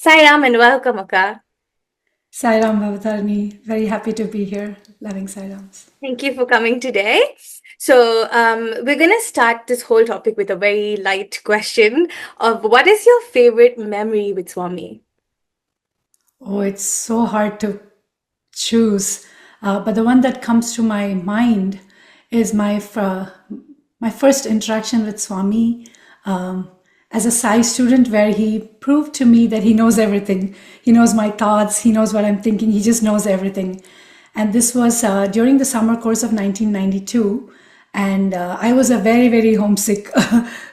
Sairam and welcome, Akka. Sairam Bhavadharini, very happy to be here. Loving Sairams. Thank you for coming today. We're going to start this whole topic with a very light question of what is your favorite memory with Swami? Oh, it's so hard to choose, but the one that comes to my mind is my first interaction with Swami as a Sai student, where he proved to me that he knows everything. He knows my thoughts. He knows what I'm thinking. He just knows everything. And this was during the summer course of 1992. And I was a very, very homesick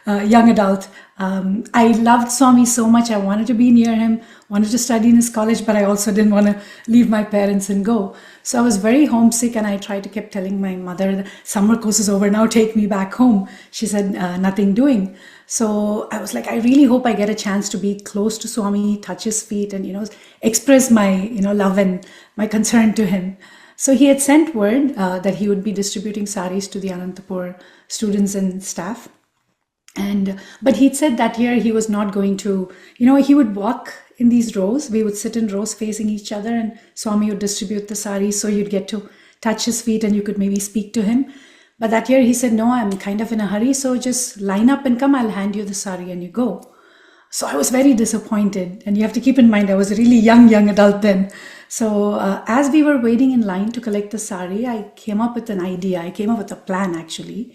young adult. I loved Swami so much. I wanted to be near him, wanted to study in his college, but I also didn't want to leave my parents and go. So I was very homesick, and I tried to keep telling my mother, the summer course is over now, take me back home. She said, nothing doing. So I was like, I really hope I get a chance to be close to Swami, touch his feet, and, express my, love and my concern to him. So he had sent word that he would be distributing saris to the Anantapur students and staff. But he'd said that year he was not going to, he would walk in these rows. We would sit in rows facing each other, and Swami would distribute the saris, so you'd get to touch his feet and you could maybe speak to him. But that year he said, no, I'm kind of in a hurry, so just line up and come, I'll hand you the sari and you go. So I was very disappointed. And you have to keep in mind, I was a really young adult then. So as we were waiting in line to collect the sari, I came up with an idea. I came up with a plan, actually,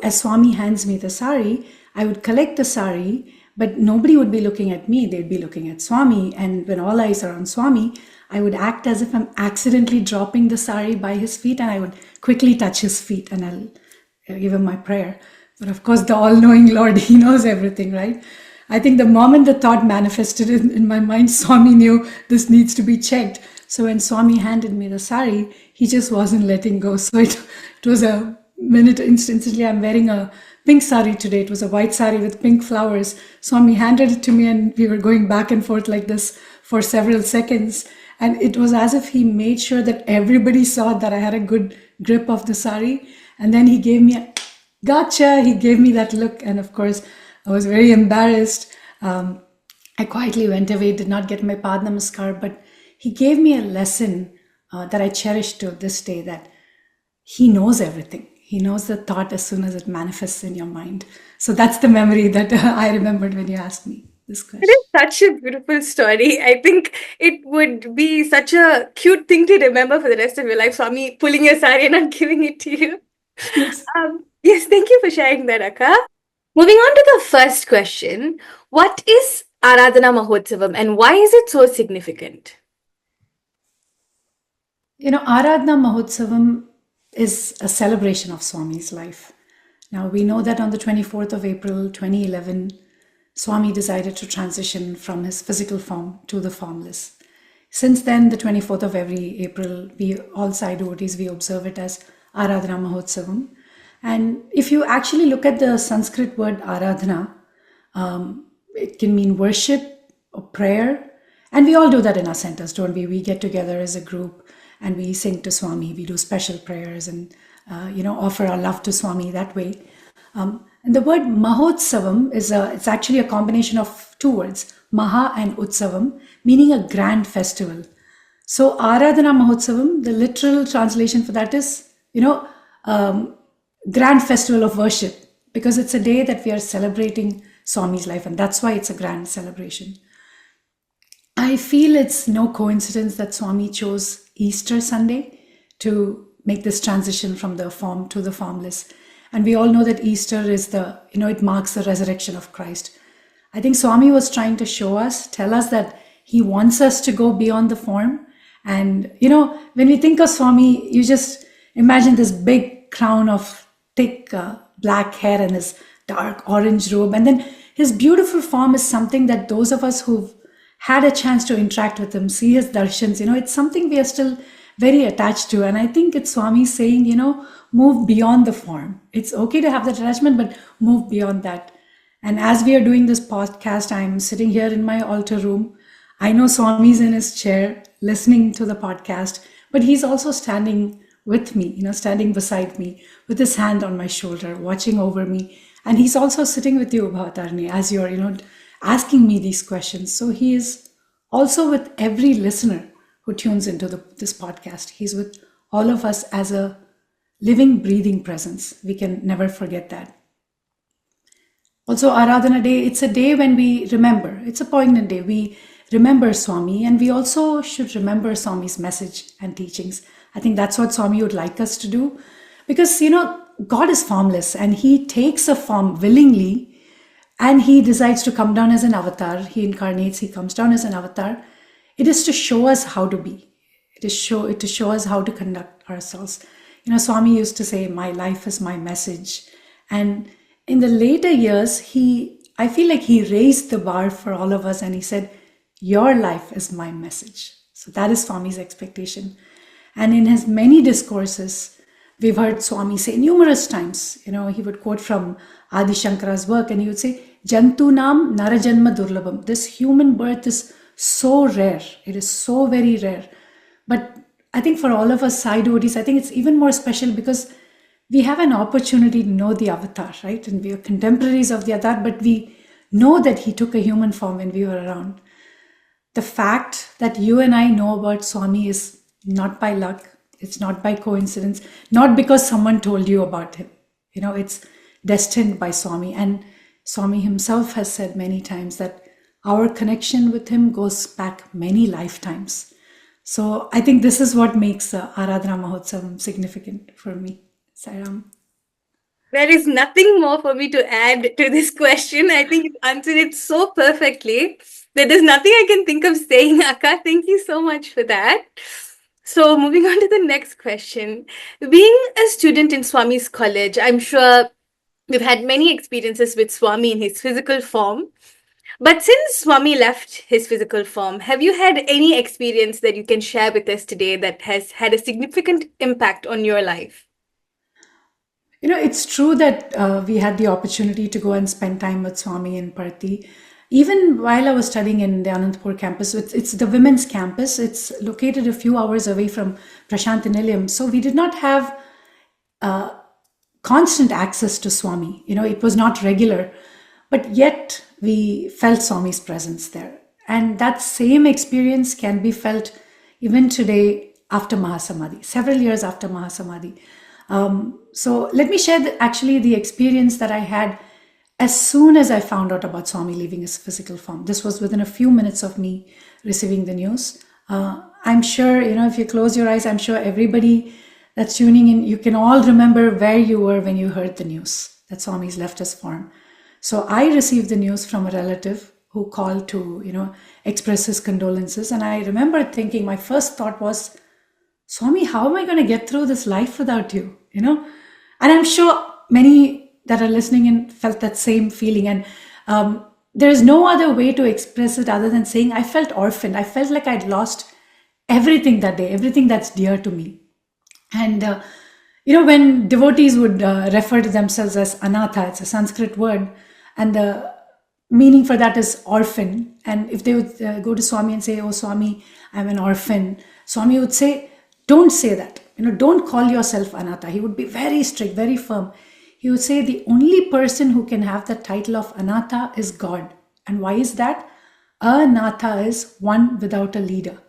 as Swami hands me the sari, I would collect the sari, but nobody would be looking at me. They'd be looking at Swami. And when all eyes are on Swami, I would act as if I'm accidentally dropping the sari by his feet, and I would quickly touch his feet and I'll give him my prayer. But of course, the all-knowing Lord, he knows everything, right? I think the moment the thought manifested in my mind, Swami knew this needs to be checked. So when Swami handed me the sari, he just wasn't letting go. So it was a minute, instantly, I'm wearing a pink sari today. It was a white sari with pink flowers. Swami handed it to me, and we were going back and forth like this for several seconds. And it was as if he made sure that everybody saw that I had a good grip of the sari. And then he gave me a gotcha. He gave me that look. And of course, I was very embarrassed. I quietly went away, did not get my Pad Namaskar, but he gave me a lesson that I cherish to this day, that he knows everything. He knows the thought as soon as it manifests in your mind. So that's the memory that I remembered when you asked me this It question. is such a beautiful story. I think it would be such a cute thing to remember for the rest of your life, Swami pulling your sari and not giving it to you. Yes. Yes, thank you for sharing that, Akka. Moving on to the first question, what is Aradhana Mahotsavam and why is it so significant? Aradhana Mahotsavam is a celebration of Swami's life. Now, we know that on the 24th of April 2011, Swami decided to transition from his physical form to the formless. Since then, the 24th of every April, we all Sai devotees, we observe it as Aradhana Mahotsavam. And if you actually look at the Sanskrit word Aradhana, it can mean worship or prayer. And we all do that in our centers, don't we? We get together as a group and we sing to Swami. We do special prayers and, offer our love to Swami that way. And the word Mahotsavam it's actually a combination of two words, Maha and Utsavam, meaning a grand festival. So Aradhana Mahotsavam, the literal translation for that is, grand festival of worship, because it's a day that we are celebrating Swami's life, and that's why it's a grand celebration. I feel it's no coincidence that Swami chose Easter Sunday to make this transition from the form to the formless. And we all know that Easter is it marks the resurrection of Christ. I think Swami was trying to tell us that he wants us to go beyond the form. And, when we think of Swami, you just imagine this big crown of thick black hair and his dark orange robe. And then his beautiful form is something that those of us who've had a chance to interact with him, see his darshans, it's something we are still very attached to. And I think it's Swami saying, move beyond the form. It's okay to have that attachment, but move beyond that. And as we are doing this podcast, I'm sitting here in my altar room. I know Swami's in his chair listening to the podcast, but he's also standing with me, standing beside me with his hand on my shoulder, watching over me. And he's also sitting with you, Bhavadharini, as you're, asking me these questions. So he is also with every listener who tunes into this podcast. He's with all of us as a living, breathing presence. We can never forget that. Also, Aradhana Day, it's a day when we remember. It's a poignant day. We remember Swami, and we also should remember Swami's message and teachings. I think that's what Swami would like us to do. Because, God is formless, and he takes a form willingly, and he decides to come down as an avatar. He incarnates, he comes down as an avatar. It is to show us how to be. It is to show us how to conduct ourselves. Swami used to say, my life is my message. And in the later years, I feel like he raised the bar for all of us, and he said, your life is my message. So that is Swami's expectation. And in his many discourses, we've heard Swami say numerous times, he would quote from Adi Shankara's work, and he would say, Jantunam Narajanma Durlabham. This human birth is so rare. It is so very rare. But I think for all of us Sai devotees, I think it's even more special because we have an opportunity to know the avatar, right? And we are contemporaries of the avatar, but we know that he took a human form when we were around. The fact that you and I know about Swami is not by luck. It's not by coincidence, not because someone told you about him. It's destined by Swami. And Swami himself has said many times that our connection with him goes back many lifetimes. So I think this is what makes Aradhana Mahotsavam significant for me. Sairam. There is nothing more for me to add to this question. I think you answered it so perfectly that there's nothing I can think of saying, Akka. Thank you so much for that. So, moving on to the next question. Being a student in Swami's college, I'm sure we've had many experiences with Swami in his physical form. But since Swami left his physical form, have you had any experience that you can share with us today that has had a significant impact on your life? It's true that we had the opportunity to go and spend time with Swami in Parthi. Even while I was studying in the Anantapur campus, it's the women's campus. It's located a few hours away from Prashanthi Nilayam. So we did not have constant access to Swami. It was not regular. But yet we felt Swami's presence there. And that same experience can be felt even today after Mahasamadhi, several years after Mahasamadhi. So let me share the experience that I had as soon as I found out about Swami leaving his physical form. This was within a few minutes of me receiving the news. I'm sure, if you close your eyes, I'm sure everybody that's tuning in, you can all remember where you were when you heard the news that Swami's left his form. So I received the news from a relative who called to, express his condolences. And I remember thinking, my first thought was, Swami, how am I going to get through this life without you? And I'm sure many that are listening in felt that same feeling. And there is no other way to express it other than saying I felt orphaned. I felt like I'd lost everything that day, everything that's dear to me. And, when devotees would refer to themselves as anatha, it's a Sanskrit word, and the meaning for that is orphan. And if they would go to Swami and say, oh, Swami, I'm an orphan, Swami would say, don't say that. Don't call yourself anatha. He would be very strict, very firm. He would say the only person who can have the title of anatha is God. And why is that? Anatha is one without a leader.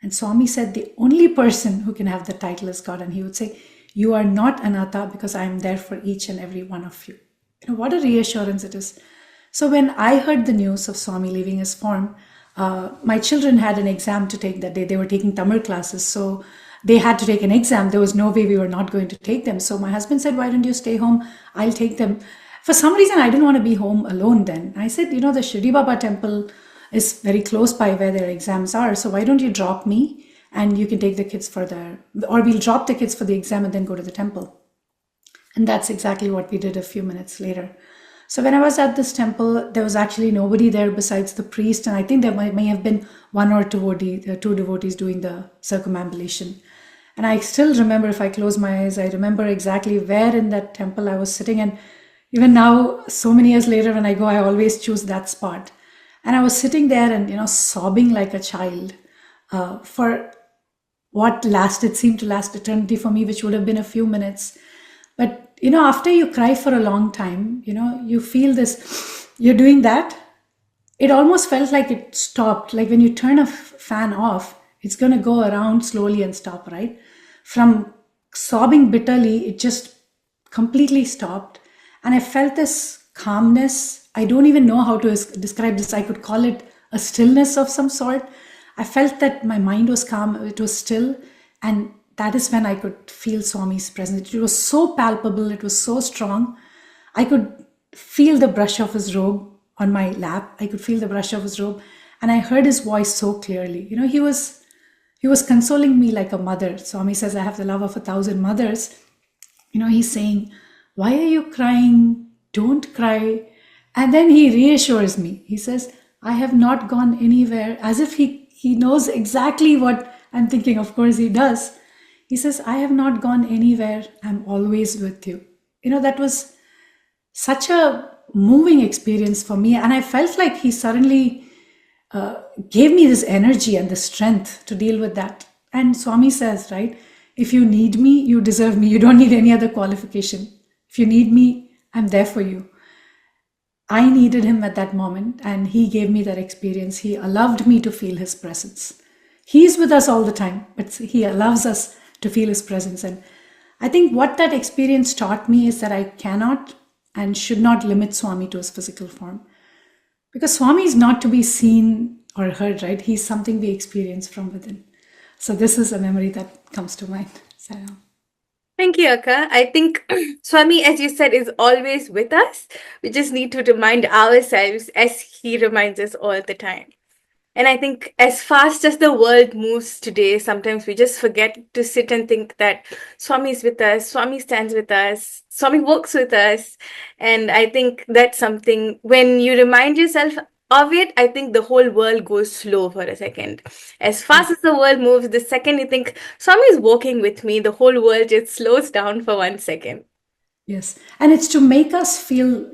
And Swami said the only person who can have the title is God. And he would say, you are not anatha because I am there for each and every one of you. What a reassurance it is. So when I heard the news of Swami leaving his form, my children had an exam to take that day. They were taking Tamil classes. So they had to take an exam. There was no way we were not going to take them. So my husband said, why don't you stay home? I'll take them. For some reason, I didn't want to be home alone then. I said, the Shirdi Baba temple is very close by where their exams are. So why don't you drop me and you can take the kids or we'll drop the kids for the exam and then go to the temple. And that's exactly what we did a few minutes later. So when I was at this temple, there was actually nobody there besides the priest. And I think there may have been one or two devotees doing the circumambulation. And I still remember, if I close my eyes, I remember exactly where in that temple I was sitting. And even now, so many years later, when I go, I always choose that spot. And I was sitting there and, sobbing like a child for what seemed to last eternity for me, which would have been a few minutes. But, after you cry for a long time, you feel this, you're doing that. it almost felt like it stopped. Like when you turn a fan off, it's going to go around slowly and stop, right? From sobbing bitterly, it just completely stopped. And I felt this calmness. I don't even know how to describe this. I could call it a stillness of some sort. I felt that my mind was calm, it was still. And that is when I could feel Swami's presence. It was so palpable, it was so strong. I could feel the brush of his robe on my lap. I could feel the brush of his robe, and I heard his voice so clearly. He was consoling me like a mother. Swami says, I have the love of 1,000 mothers. He's saying, why are you crying? Don't cry. And then he reassures me. He says, I have not gone anywhere, as if he knows exactly what I'm thinking. Of course he does. He says, I have not gone anywhere. I'm always with you. That was such a moving experience for me. And I felt like he suddenly gave me this energy and the strength to deal with that. And Swami says, right, if you need me, you deserve me. You don't need any other qualification. If you need me, I'm there for you. I needed him at that moment, and he gave me that experience. He allowed me to feel his presence. He's with us all the time, but he allows us to feel his presence. And I think what that experience taught me is that I cannot and should not limit Swami to his physical form. Because Swami is not to be seen or heard, right? He's something we experience from within. So this is a memory that comes to mind. So, Thank you, Akka. I think Swami, as you said, is always with us. We just need to remind ourselves as he reminds us all the time. And I think as fast as the world moves today, sometimes we just forget to sit and think that Swami is with us, Swami stands with us, Swami works with us. And I think that's something, when you remind yourself of it, I think the whole world goes slow for a second. As fast as the world moves, the second you think Swami is walking with me, the whole world just slows down for 1 second. yes. And it's to make us feel,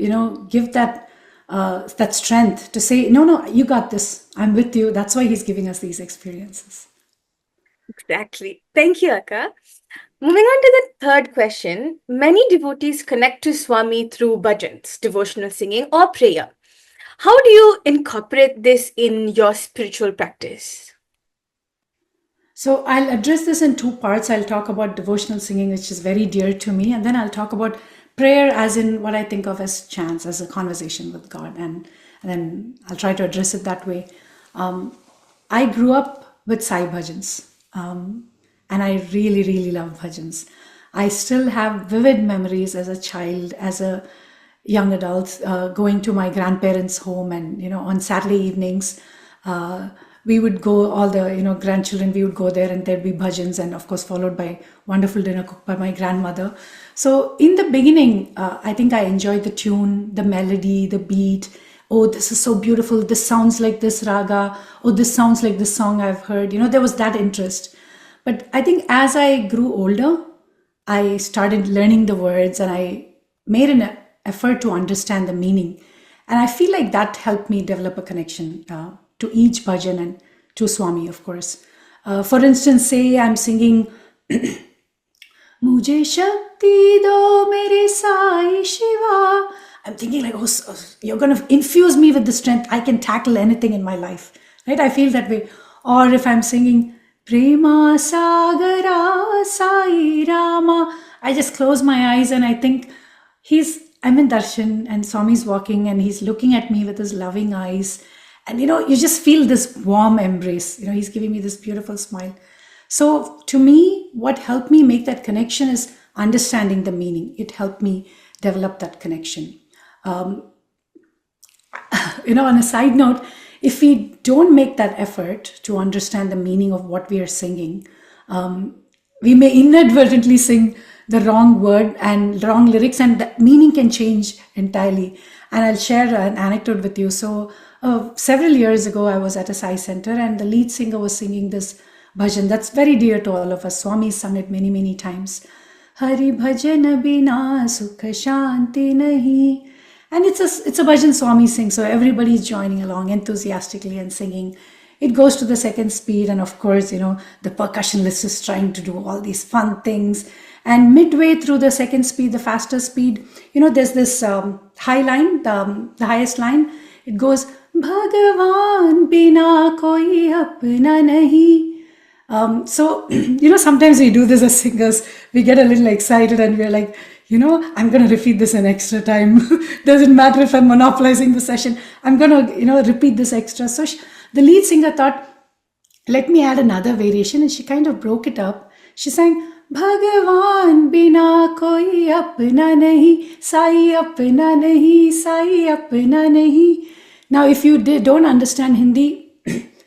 give that strength to say, no, you got this. I'm with you. That's why he's giving us these experiences. Exactly. Thank you, Akka. Moving on to the third question. Many devotees connect to Swami through bhajans, devotional singing, or prayer. How do you incorporate this in your spiritual practice? So I'll address this in two parts. I'll talk about devotional singing, which is very dear to me, and then I'll talk about prayer as in what I think of as chants, as a conversation with God, and then I'll try to address it that way. I grew up with Sai bhajans, and I really, really love bhajans. I still have vivid memories as a child, as a young adult, going to my grandparents' home, and on Saturday evenings, we would go, all the grandchildren, we would go there, and there'd be bhajans, and of course followed by wonderful dinner cooked by my grandmother. So in the beginning, I think I enjoyed the tune, the melody, the beat. Oh, this is so beautiful, this sounds like this raga. Oh, this sounds like this song I've heard. There was that interest. But I think as I grew older, I started learning the words, and I made an effort to understand the meaning. And I feel like that helped me develop a connection to each bhajan and to Swami, of course. For instance, say I'm singing Mujhe Shakti Do Mere Sai Shiva. I'm thinking like, oh, you're going to infuse me with the strength. I can tackle anything in my life, right? I feel that way. Or if I'm singing Prema Sagara Sai Rama, I just close my eyes and I think I'm in darshan and Swami's walking and he's looking at me with his loving eyes. And you just feel this warm embrace. He's giving me this beautiful smile. So to me, what helped me make that connection is understanding the meaning. It helped me develop that connection. On a side note, if we don't make that effort to understand the meaning of what we are singing, we may inadvertently sing the wrong word and wrong lyrics, and the meaning can change entirely. And I'll share an anecdote with you. So several years ago, I was at a Sai center, and the lead singer was singing this bhajan that's very dear to all of us. Swami sung it many, many times. Hari bhajan bina sukha shanti nahi. And it's a bhajan Swami sings, so everybody's joining along enthusiastically and singing. It goes to the second speed, and of course, the percussionist is trying to do all these fun things. And midway through the second speed, the faster speed, there's this high line, the highest line. It goes, Bhagavan bina koi apna nahi. So, sometimes we do this as singers. We get a little excited and we're like, I'm going to repeat this an extra time. Doesn't matter if I'm monopolizing the session. I'm going to, repeat this extra. So the lead singer thought, let me add another variation. And she kind of broke it up. She sang, Bhagavan bina koi apna nahi, sai apna nahi, sai apna nahi. Now, if you don't understand Hindi,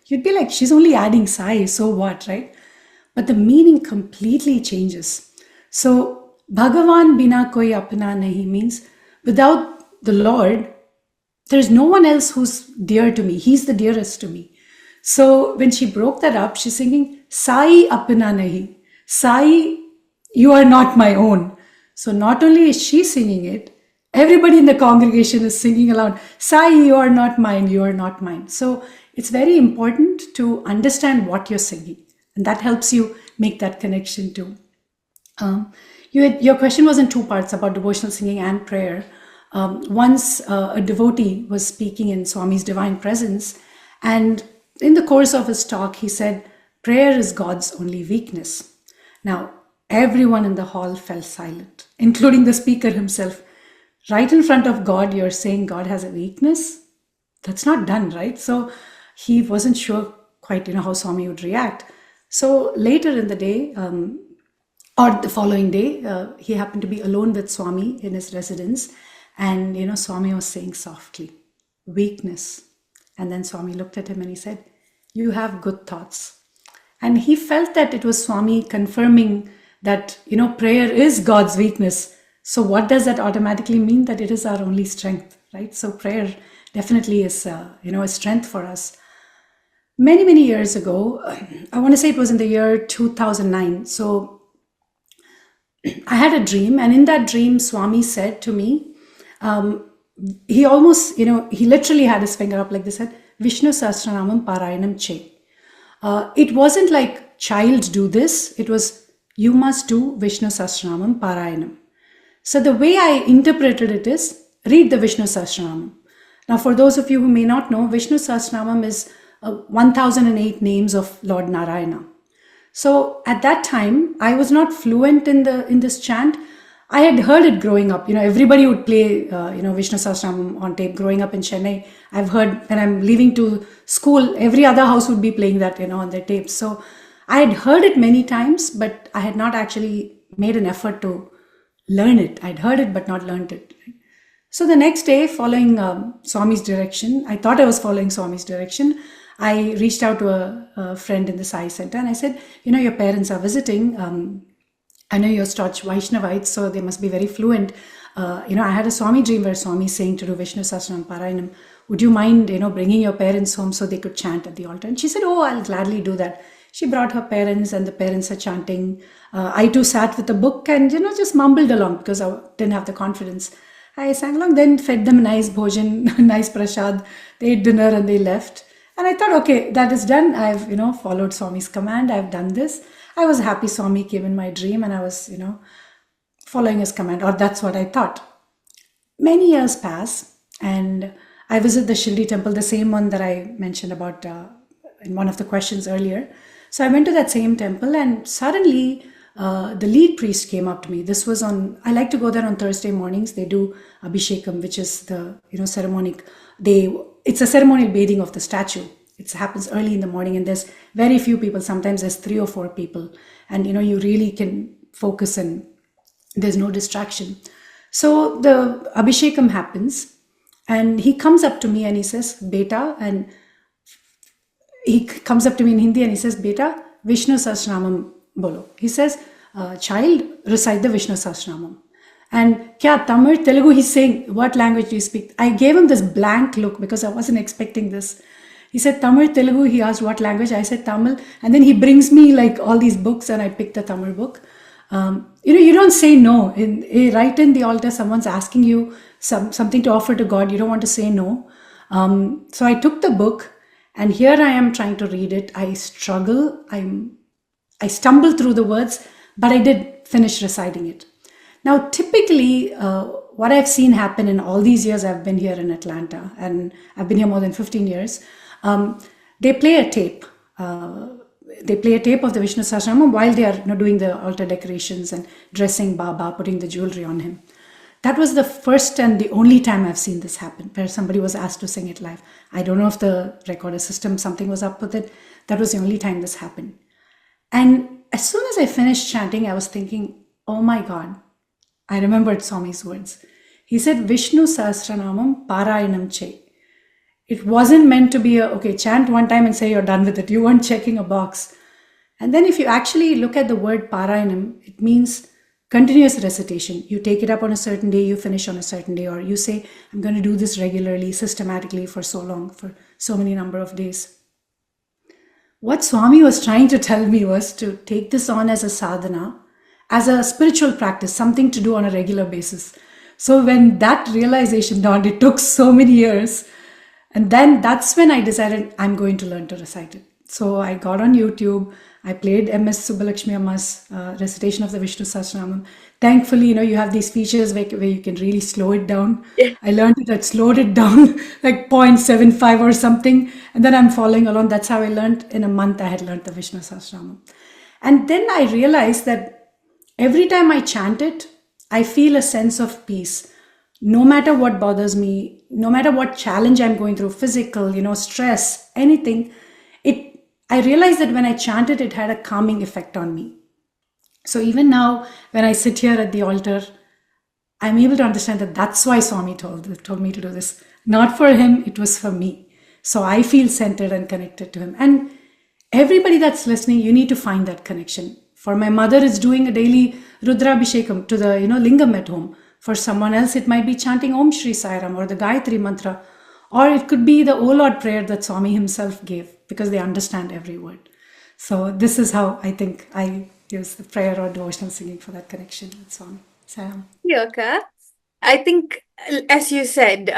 you'd be like, she's only adding sai, so what, right? But the meaning completely changes. So, Bhagavan bina koi apna nahi means without the Lord, there's no one else who's dear to me. He's the dearest to me. So when she broke that up, she's singing, Sai apna nahi. Sai, you are not my own. So not only is she singing it, everybody in the congregation is singing aloud, Sai, you are not mine, you are not mine. So it's very important to understand what you're singing. And that helps you make that connection too. Your question was in two parts about devotional singing and prayer. Once a devotee was speaking in Swami's divine presence, and in the course of his talk, he said, prayer is God's only weakness. Now, everyone in the hall fell silent, including the speaker himself. Right in front of God, you're saying God has a weakness? That's not done, right? So he wasn't sure quite, how Swami would react. So later in the day, or the following day, he happened to be alone with Swami in his residence. And, Swami was saying softly, weakness. And then Swami looked at him and he said, you have good thoughts. And he felt that it was Swami confirming that, prayer is God's weakness. So what does that automatically mean? That it is our only strength, right? So prayer definitely is, a strength for us. Many, many years ago, I want to say it was in the year 2009. So I had a dream, and in that dream, Swami said to me, he almost, he literally had his finger up like this, said, Vishnu Sahasranamam Parayanam Che. It wasn't like, child, do this. It was, you must do Vishnu Sahasranamam Parayanam. So the way I interpreted it is, read the Vishnu Sahasranamam. Now, for those of you who may not know, Vishnu Sahasranamam is 1008 names of Lord Narayana. So at that time, I was not fluent in this chant. I had heard it growing up. Everybody would play, Vishnu Sahasranamam on tape growing up in Chennai. I've heard when I'm leaving to school, every other house would be playing that, on their tapes. So I had heard it many times, but I had not actually made an effort to learn it. I'd heard it, but not learned it. So the next day, following Swami's direction, I thought I was following Swami's direction. I reached out to a friend in the Sai Center and I said, your parents are visiting. I know you're staunch Vaishnavites, so they must be very fluent. I had a Swami dream where Swami is saying to do Vishnu Sahasranam Parayanam. Would you mind, bringing your parents home so they could chant at the altar? And she said, oh, I'll gladly do that. She brought her parents and the parents are chanting. I too sat with a book and, just mumbled along because I didn't have the confidence. I sang along, then fed them nice bhojan, nice prasad. They ate dinner and they left. And I thought, okay, that is done. I've, followed Swami's command. I've done this. I was happy Swami came in my dream and I was, following his command, or that's what I thought. Many years pass and I visit the Shirdi temple, the same one that I mentioned about in one of the questions earlier. So I went to that same temple and suddenly the lead priest came up to me. This was I like to go there on Thursday mornings. They do Abhishekam, which is the, ceremonic, it's a ceremonial bathing of the statue. It happens early in the morning and there's very few people. Sometimes there's 3 or 4 people and, you really can focus and there's no distraction. So the Abhishekam happens and he comes up to me and he says, Beta, and he comes up to me in Hindi and he says, Beta, Vishnu Sahasranamam bolo. He says, child, recite the Vishnu Sahasranamam. And kya Tamil, Telugu, he's saying, what language do you speak? I gave him this blank look because I wasn't expecting this. He said Tamil, Telugu. He asked what language. I said Tamil. And then he brings me like all these books and I picked the Tamil book. You don't say no. Right in the altar, someone's asking you something to offer to God. You don't want to say no. So I took the book and here I am trying to read it. I struggle. I stumble through the words, but I did finish reciting it. Now, typically, what I've seen happen in all these years I've been here in Atlanta, and I've been here more than 15 years, they play a tape. They play a tape of the Vishnu Sahasranamam while they are doing the altar decorations and dressing Baba, putting the jewelry on him. That was the first and the only time I've seen this happen, where somebody was asked to sing it live. I don't know if the recorder system, something was up with it. That was the only time this happened. And as soon as I finished chanting, I was thinking, oh my God, I remembered Swami's words. He said, Vishnu Sahasranamam Parayanam Che. It wasn't meant to be okay, chant one time and say you're done with it. You weren't checking a box. And then if you actually look at the word Parayanam, it means continuous recitation. You take it up on a certain day, you finish on a certain day, or you say, I'm going to do this regularly, systematically for so long, for so many number of days. What Swami was trying to tell me was to take this on as a sadhana, as a spiritual practice, something to do on a regular basis. So when that realization dawned, it took so many years. And then that's when I decided I'm going to learn to recite it. So I got on YouTube. I played MS Subbalakshmi Amma's recitation of the Vishnu Sahasranamam. Thankfully, you have these features where you can really slow it down. Yeah. I learned it. I slowed it down like 0.75 or something. And then I'm following along. That's how I learned. In a month, I had learned the Vishnu Sahasranamam. And then I realized that every time I chant it, I feel a sense of peace. No matter what bothers me, no matter what challenge I'm going through, physical, stress, anything, I realized that when I chanted, it had a calming effect on me. So even now, when I sit here at the altar, I'm able to understand that that's why Swami told me to do this. Not for him, it was for me. So I feel centered and connected to him. And everybody that's listening, you need to find that connection. For my mother, it's doing a daily Rudrabhishekam to the lingam at home. For someone else, it might be chanting Om Shri Sai Ram or the Gayatri Mantra. Or it could be the O Lord prayer that Swami himself gave, because they understand every word. So this is how I think I use the prayer or devotional singing for that connection with Swami. Yoka, I think, as you said,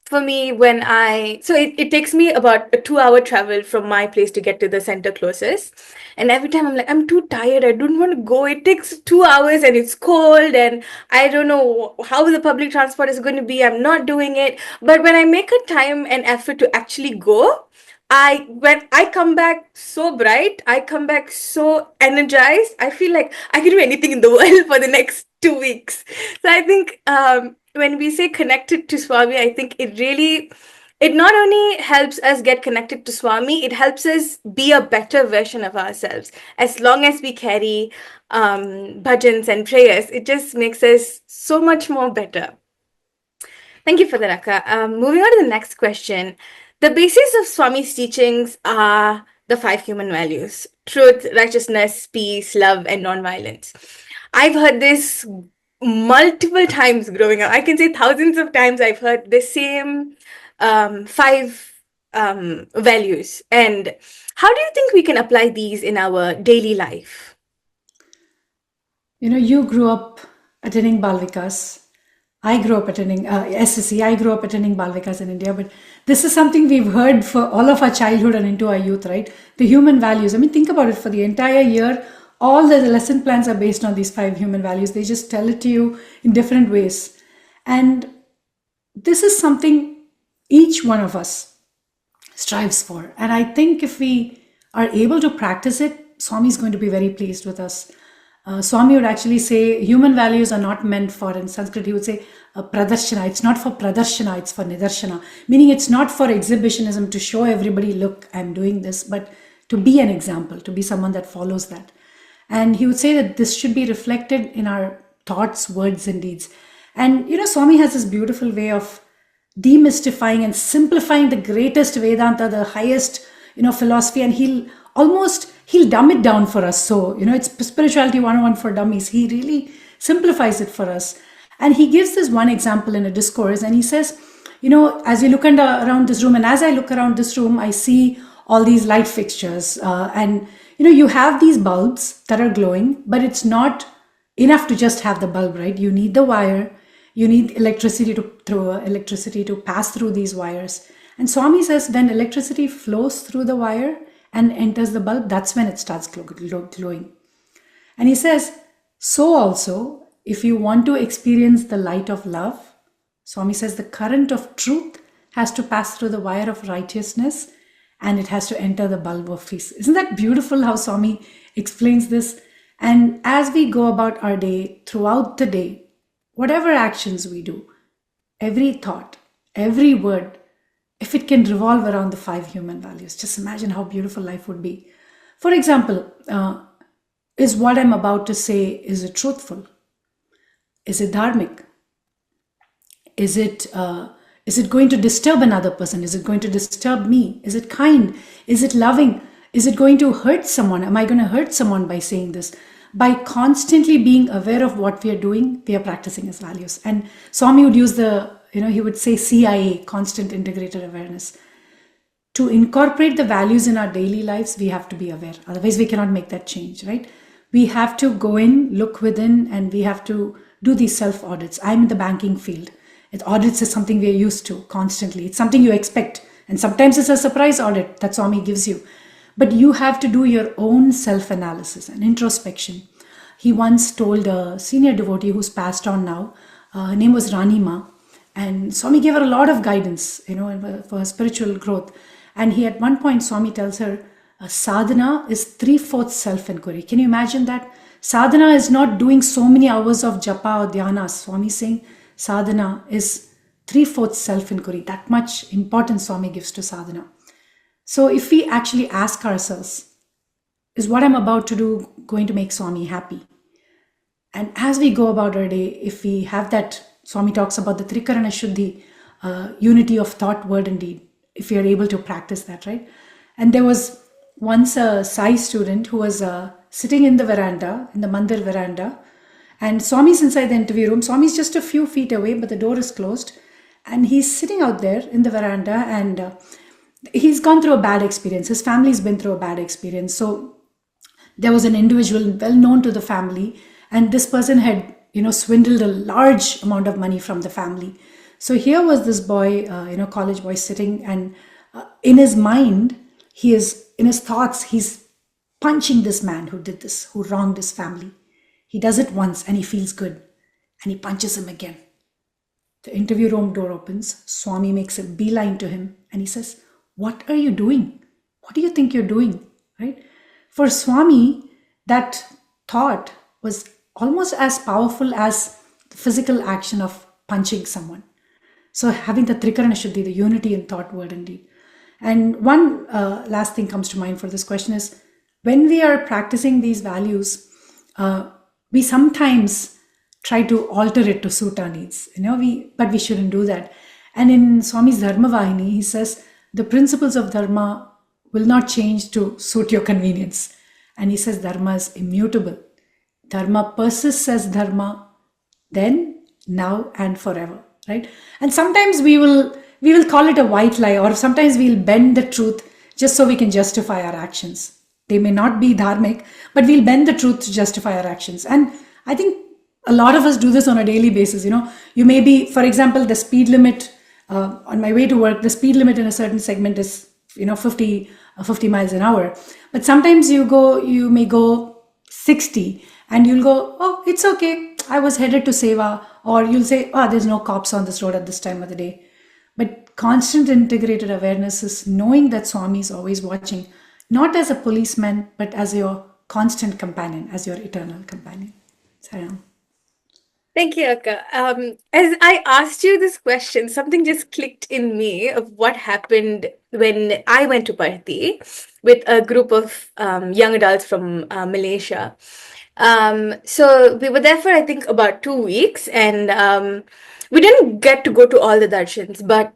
for me, it takes me about a 2 hour travel from my place to get to the center closest. And every time I'm like, I'm too tired. I don't want to go. It takes 2 hours and it's cold and I don't know how the public transport is going to be. I'm not doing it. But when I make a time and effort to actually go, when I come back so bright, I come back so energized. I feel like I can do anything in the world for the next 2 weeks. So I think when we say connected to Swami, I think it not only helps us get connected to Swami, it helps us be a better version of ourselves. As long as we carry bhajans and prayers, it just makes us so much more better. Thank you for that, Akka. Moving on to the next question. The basis of Swami's teachings are the 5 human values: truth, righteousness, peace, love, and non-violence. I've heard this multiple times growing up. I can say thousands of times I've heard the same 5 values. And how do you think we can apply these in our daily life? You grew up attending Balvikas. I grew up attending SSC. I grew up attending Balvikas in India, but this is something we've heard for all of our childhood and into our youth, right? The human values. I mean, think about it. For the entire year, all the lesson plans are based on these 5 human values. They just tell it to you in different ways. And this is something each one of us strives for. And I think if we are able to practice it, Swami is going to be very pleased with us. Swami would actually say human values are not meant for, in Sanskrit he would say pradarshana. It's not for pradarshana, it's for nidarshana. Meaning it's not for exhibitionism to show everybody, look, I'm doing this, but to be an example, to be someone that follows that. And he would say that this should be reflected in our thoughts, words, and deeds. And Swami has this beautiful way of demystifying and simplifying the greatest Vedanta, the highest philosophy, and he'll dumb it down for us. So it's spirituality 101 for dummies. He really simplifies it for us. And he gives this one example in a discourse, and he says, as you look around this room, and as I look around this room, I see all these light fixtures, and you have these bulbs that are glowing, but it's not enough to just have the bulb, right? You need the wire, you need electricity to pass through these wires. And Swami says when electricity flows through the wire and enters the bulb, that's when it starts glowing. And he says, so also if you want to experience the light of love, Swami says the current of truth has to pass through the wire of righteousness and it has to enter the bulb of peace. Isn't that beautiful how Swami explains this? And as we go about our day, throughout the day, whatever actions we do, every thought, every word, if it can revolve around the 5 human values, just imagine how beautiful life would be. For example, is what I'm about to say, is it truthful? Is it dharmic? Is it going to disturb another person? Is it going to disturb me? Is it kind? Is it loving? Is it going to hurt someone? Am I going to hurt someone by saying this? By constantly being aware of what we are doing, we are practicing his values. And Swami would use he would say CIA, constant integrated awareness. To incorporate the values in our daily lives, we have to be aware. Otherwise, we cannot make that change, right? We have to go in, look within, and we have to do these self-audits. I'm in the banking field. Audits is something we are used to constantly. It's something you expect. And sometimes it's a surprise audit that Swami gives you. But you have to do your own self-analysis and introspection. He once told a senior devotee who's passed on now, her name was Rani Ma, and Swami gave her a lot of guidance, for her spiritual growth. And at one point, Swami tells her, sadhana is 3/4 self-inquiry. Can you imagine that? Sadhana is not doing so many hours of japa or dhyana. Swami is saying sadhana is 3/4 self-inquiry. That much importance Swami gives to sadhana. So if we actually ask ourselves, is what I'm about to do going to make Swami happy? And as we go about our day, if we have that, Swami talks about the Trikarana Shuddhi, unity of thought, word and deed, if we are able to practice that, right? And there was once a Sai student who was sitting in the veranda, in the mandir veranda, and Swami's inside the interview room. Swami's just a few feet away, but the door is closed. And he's sitting out there in the veranda, and he's gone through a bad experience. His family's been through a bad experience. So there was an individual well known to the family, and this person had, swindled a large amount of money from the family. So here was this boy, college boy sitting, and in his mind, in his thoughts, he's punching this man who did this, who wronged his family. He does it once and he feels good, and he punches him again. The interview room door opens. Swami makes a beeline to him and he says, "What are you doing? What do you think you're doing?" Right? For Swami, that thought was almost as powerful as the physical action of punching someone. So having the Trikarana Shuddhi, the unity in thought, word and deed. And one last thing comes to mind for this question is, when we are practicing these values, we sometimes try to alter it to suit our needs, but we shouldn't do that. And in Swami's Dharma Vahini, he says, the principles of Dharma will not change to suit your convenience. And he says Dharma is immutable. Dharma persists as Dharma, then, now, and forever, right? And sometimes we will call it a white lie, or sometimes we'll bend the truth just so we can justify our actions. They may not be dharmic, but we'll bend the truth to justify our actions. And I think a lot of us do this on a daily basis. You may be, for example, the speed limit on my way to work, the speed limit in a certain segment is 50 miles an hour. But sometimes you may go 60 and you'll go, "Oh, it's okay, I was headed to Seva." Or you'll say, "Oh, there's no cops on this road at this time of the day." But constant integrated awareness is knowing that Swami is always watching, not as a policeman, but as your constant companion, as your eternal companion. Saram. Thank you, Akka. As I asked you this question, something just clicked in me of what happened when I went to Parthi with a group of young adults from Malaysia. So we were there for, I think, about 2 weeks, and we didn't get to go to all the darshans, but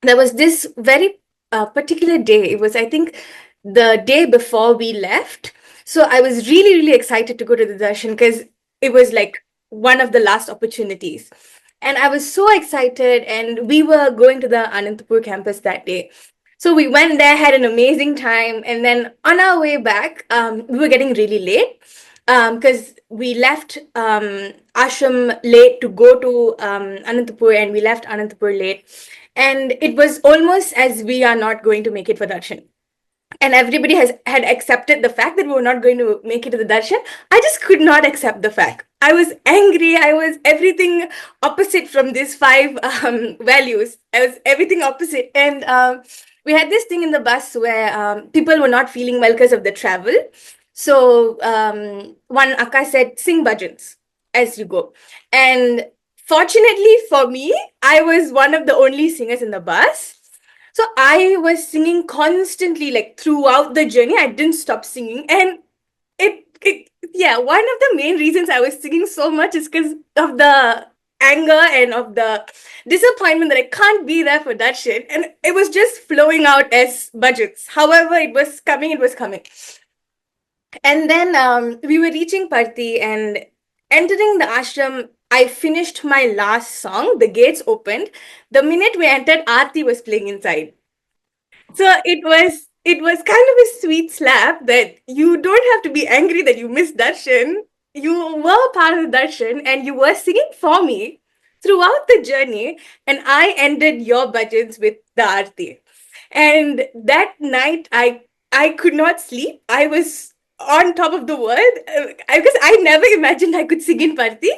there was this very particular day. It was, I think, the day before we left. So I was really, really excited to go to the darshan because it was like one of the last opportunities. And I was so excited, and we were going to the Anantapur campus that day. So we went there, had an amazing time, and then on our way back, we were getting really late because we left ashram late to go to Anantapur, and we left Anantapur late. And it was almost as we are not going to make it for darshan. and everybody had accepted the fact that we were not going to make it to the darshan. I just could not accept the fact. I was angry. I was everything opposite from these five values. I was everything opposite. And we had this thing in the bus where people were not feeling well because of the travel. So one akka said, sing bhajans as you go. And fortunately for me, I was one of the only singers in the bus. So I was singing constantly, like throughout the journey. I didn't stop singing. And yeah, one of the main reasons I was singing so much is because of the anger and of the disappointment that I can't be there for that shit. And it was just flowing out as budgets. However, it was coming, it was coming. And then we were reaching Parthi and entering the ashram. I finished my last song. The gates opened. The minute we entered, Aarti was playing inside. So it was kind of a sweet slap that you don't have to be angry that you missed darshan. You were part of the darshan and you were singing for me throughout the journey, and I ended your bhajans with the aarti. And that night, I could not sleep. I was on top of the world because I never imagined I could sing in Parthi,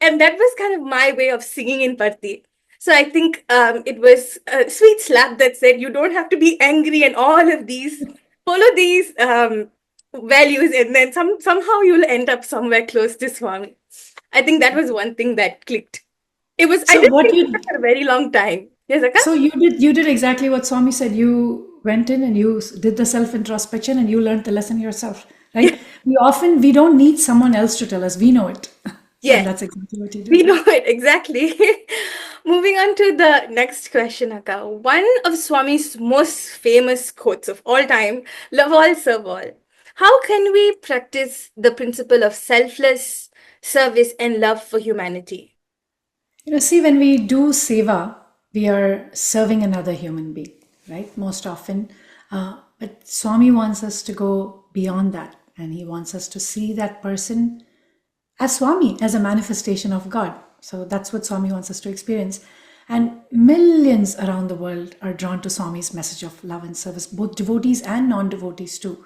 and that was kind of my way of singing in Parthi. So I think it was a sweet slap that said you don't have to be angry and all of these, follow these values, and then somehow you'll end up somewhere close to Swami. I think that was one thing that clicked. I So didn't what think you that for a very long time. Yes, Akka? so you did exactly what Swami said. You went in and you did the self introspection and you learned the lesson yourself, right? We don't need someone else to tell us. We know it. So Yes. that's exactly what you We did. know it exactly. Moving on to the next question, Akka. One of Swami's most famous quotes of all time, love all, serve all. How can we practice the principle of selfless service and love for humanity? See, when we do seva, we are serving another human being, right? Most often. But Swami wants us to go beyond that. And he wants us to see that person as Swami, as a manifestation of God. So that's what Swami wants us to experience. And millions around the world are drawn to Swami's message of love and service, both devotees and non devotees too.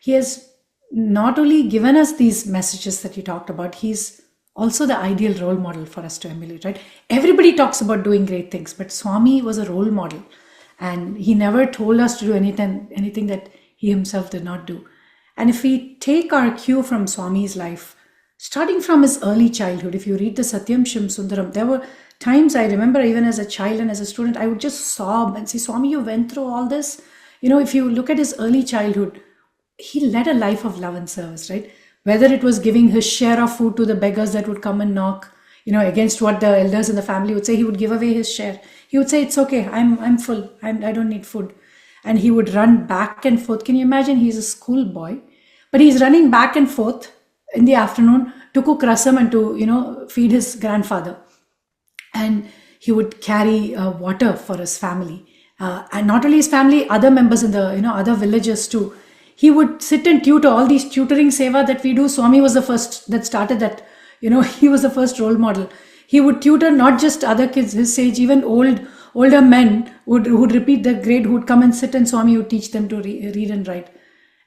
He has not only given us these messages that you talked about, he's also the ideal role model for us to emulate, right? Everybody talks about doing great things, but Swami was a role model. And he never told us to do anything that he himself did not do. And if we take our cue from Swami's life, starting from his early childhood, if you read the Satyam Shim Sundaram, there were times I remember even as a child and as a student, I would just sob and say, Swami, you went through all this. If you look at his early childhood, he led a life of love and service, right? Whether it was giving his share of food to the beggars that would come and knock, against what the elders in the family would say, he would give away his share. He would say, it's okay, I'm full, I don't need food. And he would run back and forth. Can you imagine? He's a schoolboy, but he's running back and forth in the afternoon to cook rasam and to, feed his grandfather. And he would carry water for his family. And not only his family, other members in the, other villages too. He would sit and tutor all these tutoring seva that we do. Swami was the first that started that. He was the first role model. He would tutor not just other kids his age, even older men would repeat the grade, who would come and sit, and Swami would teach them to read and write.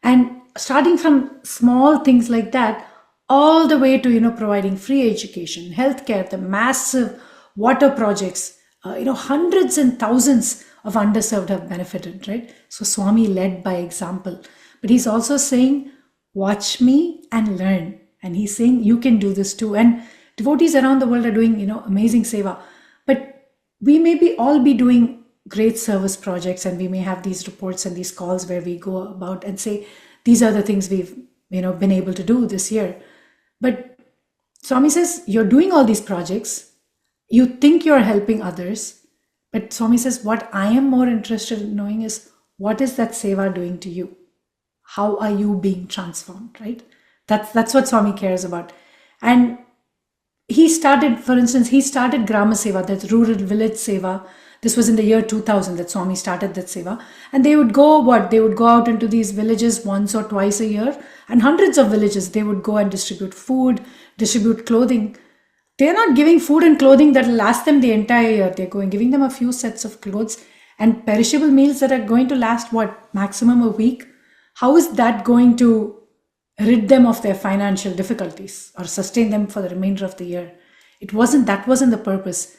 And starting from small things like that, all the way to providing free education, healthcare, the massive water projects, hundreds and thousands of underserved have benefited, right? So Swami led by example, but he's also saying, watch me and learn. And he's saying you can do this too. And devotees around the world are doing amazing seva, but we may all be doing great service projects, and we may have these reports and these calls where we go about and say these are the things we've been able to do this year. But Swami says you're doing all these projects, you think you're helping others, but Swami says what I am more interested in knowing is, what is that seva doing to you? How are you being transformed, right? That's what Swami cares about. And he started Grama Seva, that's rural village seva. This was in the year 2000 that Swami started that seva. And they would go out into these villages once or twice a year, and hundreds of villages, they would go and distribute food, distribute clothing. They're not giving food and clothing that will last them the entire year. They're giving them a few sets of clothes, and perishable meals that are going to last what, maximum a week. How is that going to rid them of their financial difficulties or sustain them for the remainder of the year? That wasn't the purpose.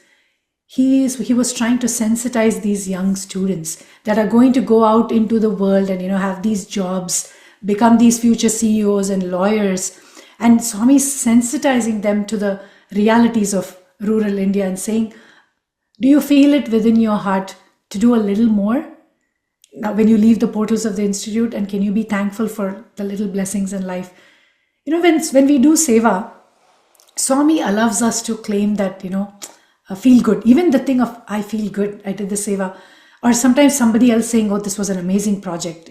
He was trying to sensitize these young students that are going to go out into the world and have these jobs, become these future CEOs and lawyers. And Swami is sensitizing them to the realities of rural India and saying, do you feel it within your heart to do a little more now when you leave the portals of the institute? And can you be thankful for the little blessings in life? When we do seva, Swami allows us to claim that, feel good. Even the thing of, I feel good, I did the seva. Or sometimes somebody else saying, oh, this was an amazing project.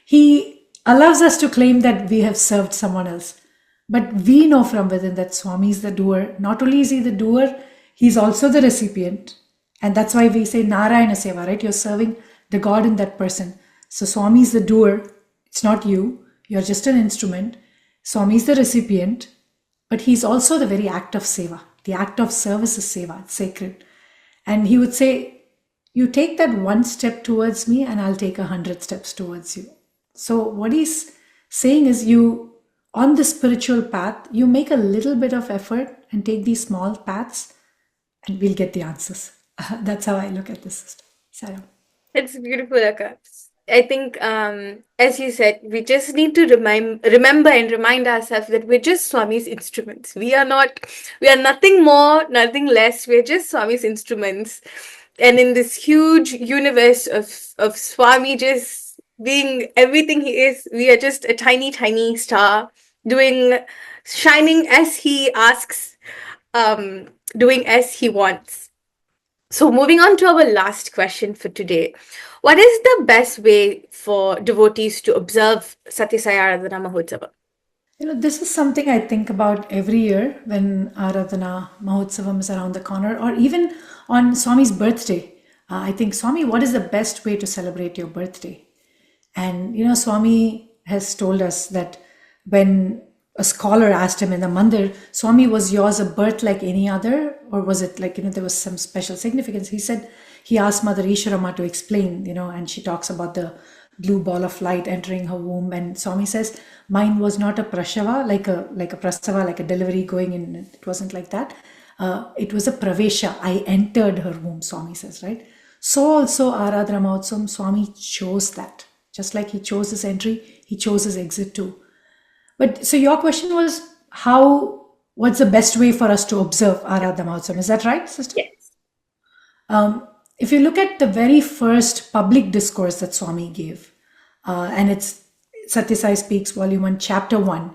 He allows us to claim that we have served someone else. But we know from within that Swami is the doer. Not only is he the doer, he's also the recipient. And that's why we say Narayana Seva, right? You're serving the God in that person. So Swami is the doer. It's not you. You're just an instrument. Swami is the recipient. But he's also the very act of seva. The act of service is seva. It's sacred. And he would say, you take that one step towards me and I'll take 100 steps towards you. So what he's saying is, you, on the spiritual path, you make a little bit of effort and take these small paths and we'll get the answers. That's how I look at this system. Sarah. It's beautiful, Akka. I think, as you said, we just need to remember and remind ourselves that we're just Swami's instruments. We are nothing more, nothing less. We're just Swami's instruments. And in this huge universe of Swami just being everything he is, we are just a tiny, tiny star shining as he asks, doing as he wants. So moving on to our last question for today. What is the best way for devotees to observe Sathya Sai Aradhana Mahotsava? This is something I think about every year when Aradhana Mahotsavam is around the corner, or even on Swami's birthday. I think, Swami, what is the best way to celebrate your birthday? And, Swami has told us that when a scholar asked him in the mandir, Swami, was yours a birth like any other? Or was it like, there was some special significance? He said, he asked Mother Ishwarama to explain, and she talks about the blue ball of light entering her womb. And Swami says, mine was not a prashava, like a prasava, like a delivery going in. It wasn't like that. It was a pravesha. I entered her womb, Swami says, right? So also Aradhana Mahotsavam, Swami chose that. Just like he chose his entry, he chose his exit too. But so your question was, what's the best way for us to observe Aradhana Mahotsavam? Is that right, sister? Yes. If you look at the very first public discourse that Swami gave, and it's Sathya Sai Speaks, Volume 1, Chapter 1,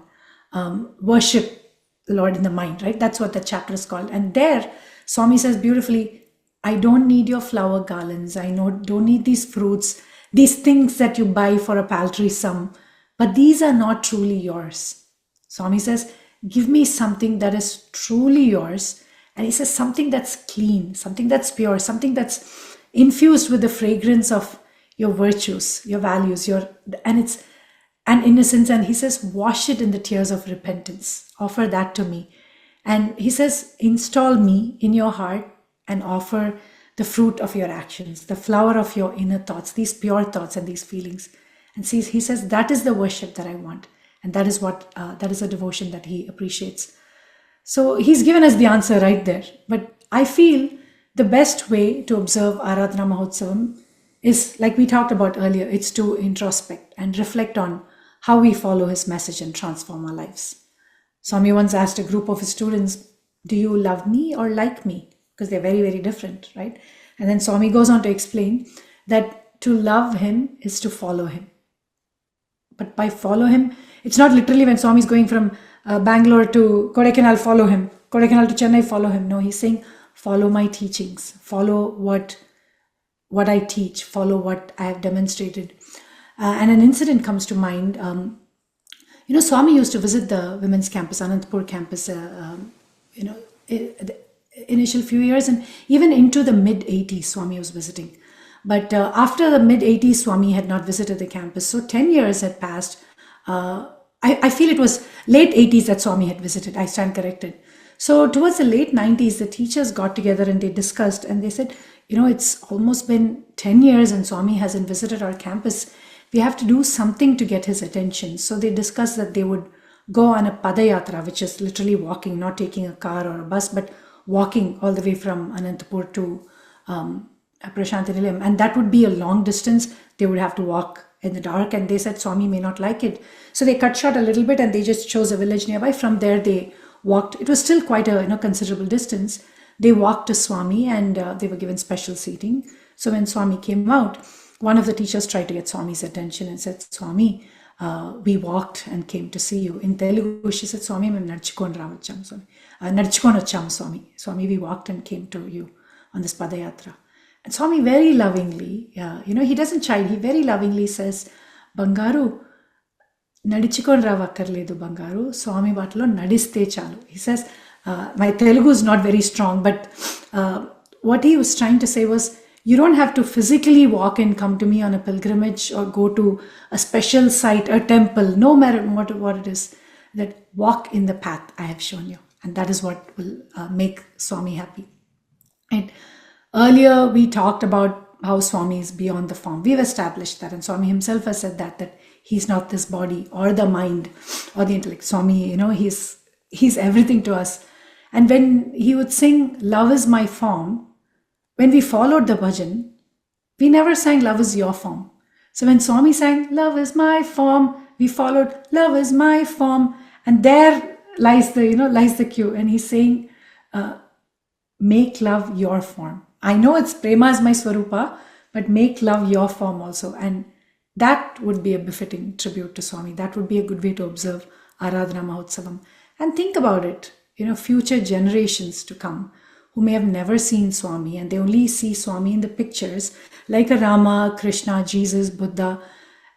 worship the Lord in the mind, right? That's what the chapter is called. And there, Swami says beautifully, I don't need your flower garlands. Don't need these fruits, these things that you buy for a paltry sum, but these are not truly yours. Swami says, give me something that is truly yours. And he says something that's clean, something that's pure, something that's infused with the fragrance of your virtues, your values, and innocence. And he says, wash it in the tears of repentance. Offer that to me. And he says, install me in your heart and offer the fruit of your actions, the flower of your inner thoughts, these pure thoughts and these feelings. And he says, that is the worship that I want. And that is a devotion that he appreciates. So he's given us the answer right there. But I feel the best way to observe Aradhana Mahotsavam is, like we talked about earlier, it's to introspect and reflect on how we follow his message and transform our lives. Swami once asked a group of his students, do you love me or like me? Because they're very, very different, right? And then Swami goes on to explain that to love him is to follow him. But by follow him, it's not literally when Swami is going from Bangalore to Kodaikanal, follow him. Kodaikanal to Chennai, follow him. No, he's saying, follow my teachings. Follow what I teach. Follow what I have demonstrated. And an incident comes to mind. Swami used to visit the women's campus, Anantapur campus, initial few years, and even into the mid-80s, Swami was visiting. But after the mid-80s, Swami had not visited the campus. So 10 years had passed. I feel it was late 80s that Swami had visited. I stand corrected. So towards the late 90s, the teachers got together and they discussed and they said, it's almost been 10 years and Swami hasn't visited our campus. We have to do something to get his attention. So they discussed that they would go on a padayatra, which is literally walking, not taking a car or a bus, but walking all the way from Anantapur to Prashanthi Nilayam. And that would be a long distance. They would have to walk in the dark, and they said Swami may not like it. So they cut short a little bit and they just chose a village nearby. From there they walked. It was still quite a considerable distance. They walked to Swami, and they were given special seating. So when Swami came out, one of the teachers tried to get Swami's attention and said, Swami, we walked and came to see you. In Telugu, she said, Swami, మేము నడుచుకొని రావచ్చాం Swami. నడుచుకొని వచ్చాం Swami. Swami, we walked and came to you on this padayatra. And Swami very lovingly, he doesn't chide, he very lovingly says, Bangaru, నడుచుకొని రావక్కర్లేదు బంగారు, స్వామి బాటలో నడిస్తే చాలు. He says, my Telugu is not very strong, but what he was trying to say was, you don't have to physically walk and come to me on a pilgrimage or go to a special site, a temple, no matter what it is, that walk in the path I have shown you. And that is what will make Swami happy. And earlier we talked about how Swami is beyond the form. We've established that, and Swami himself has said that he's not this body or the mind or the intellect. Swami, he's everything to us. And when he would sing, love is my form, when we followed the bhajan, we never sang love is your form. So when Swami sang, love is my form, we followed, love is my form. And there lies the cue. And he's saying, make love your form. I know it's prema is my swarupa, but make love your form also. And that would be a befitting tribute to Swami. That would be a good way to observe Aradhana Mahotsavam. And think about it, future generations to come who may have never seen Swami, and they only see Swami in the pictures, like a Rama, Krishna, Jesus, Buddha,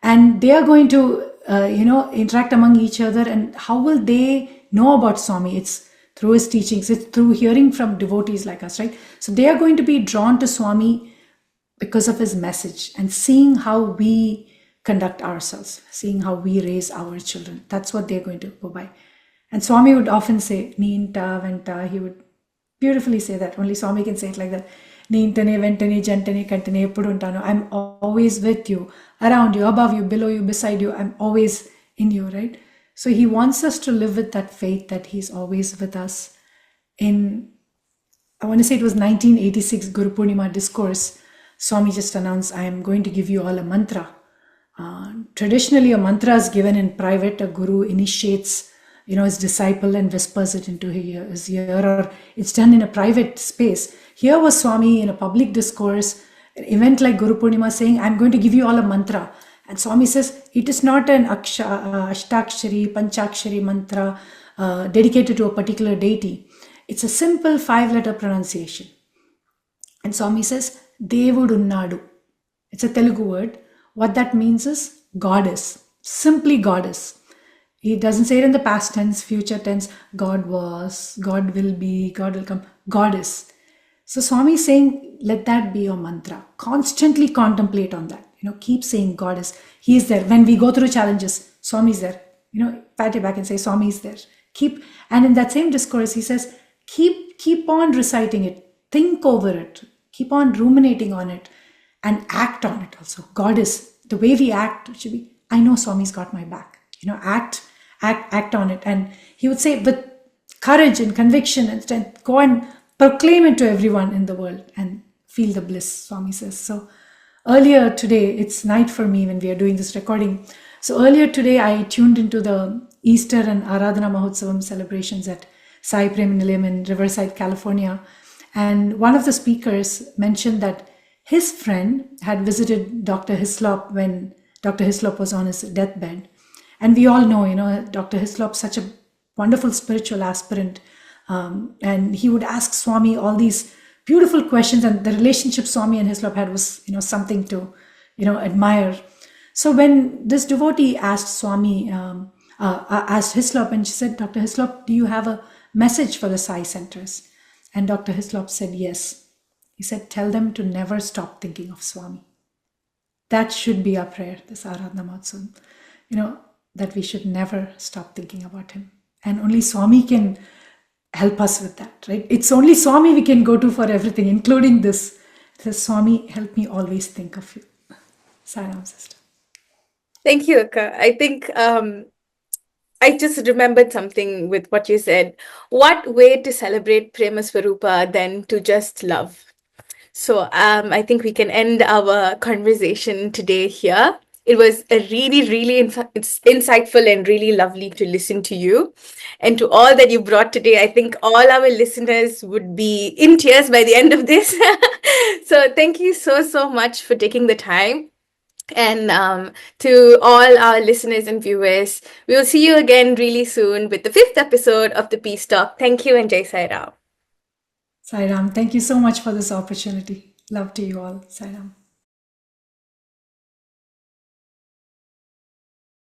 and they are going to, interact among each other. And how will they know about Swami? It's through his teachings, it's through hearing from devotees like us, right? So they are going to be drawn to Swami because of his message and seeing how we conduct ourselves, seeing how we raise our children. That's what they're going to go by. And Swami would often say, Neenta, Venta, he would beautifully say that. Only Swami can say it like that. Neentane, Ventane, Jantane, Kantane, Eppudu untanu. I'm always with you, around you, above you, below you, beside you. I'm always in you, right? So he wants us to live with that faith that he's always with us. I want to say it was 1986 Guru Purnima discourse, Swami just announced, I am going to give you all a mantra. Traditionally, a mantra is given in private. A guru initiates his disciple and whispers it into his ear, or it's done in a private space. Here was Swami in a public discourse, an event like Guru Purnima, saying, I'm going to give you all a mantra. And Swami says, it is not an ashtakshari, panchakshari mantra dedicated to a particular deity. It's a simple 5-letter pronunciation. And Swami says, Devudunnadu. It's a Telugu word. What that means is goddess, simply goddess. He doesn't say it in the past tense, future tense, God was, God will be, God will come, goddess. So Swami is saying, let that be your mantra. Constantly contemplate on that. Keep saying goddess. He is there. When we go through challenges, Swami is there. Pat your back and say, Swami is there. And in that same discourse, he says, keep on reciting it. Think over it. Keep on ruminating on it and act on it also. Goddess, the way we act should be, I know Swami's got my back. Act on it. And he would say, with courage and conviction and strength, go and proclaim it to everyone in the world and feel the bliss, Swami says. So earlier today, it's night for me when we are doing this recording. So earlier today, I tuned into the Easter and Aradhana Mahotsavam celebrations at Sai Prem Nilayam in Riverside, California. And one of the speakers mentioned that his friend had visited Dr. Hislop when Dr. Hislop was on his deathbed. And we all know, Dr. Hislop, such a wonderful spiritual aspirant. And he would ask Swami all these beautiful questions, and the relationship Swami and Hislop had was, something to, admire. So when this devotee asked Swami, asked Hislop, and she said, Dr. Hislop, do you have a message for the Sai centers? And Dr. Hislop said, yes. He said, tell them to never stop thinking of Swami. That should be our prayer, this Aradhana Mahotsavam. That we should never stop thinking about him. And only Swami can help us with that, right? It's only Swami we can go to for everything, including this The Swami helped me always think of you. Sairam, sister. Thank you, Akka. I think I just remembered something with what you said. What way to celebrate Prema Swarupa than to just love? So I think we can end our conversation today here. It was a really, really it's insightful and really lovely to listen to you. And to all that you brought today, I think all our listeners would be in tears by the end of this. So thank you so, so much for taking the time. And to all our listeners and viewers, we will see you again really soon with the 5th episode of the Peace Talk. Thank you and Jai Sai Ram. Sairam, thank you so much for this opportunity. Love to you all. Sairam.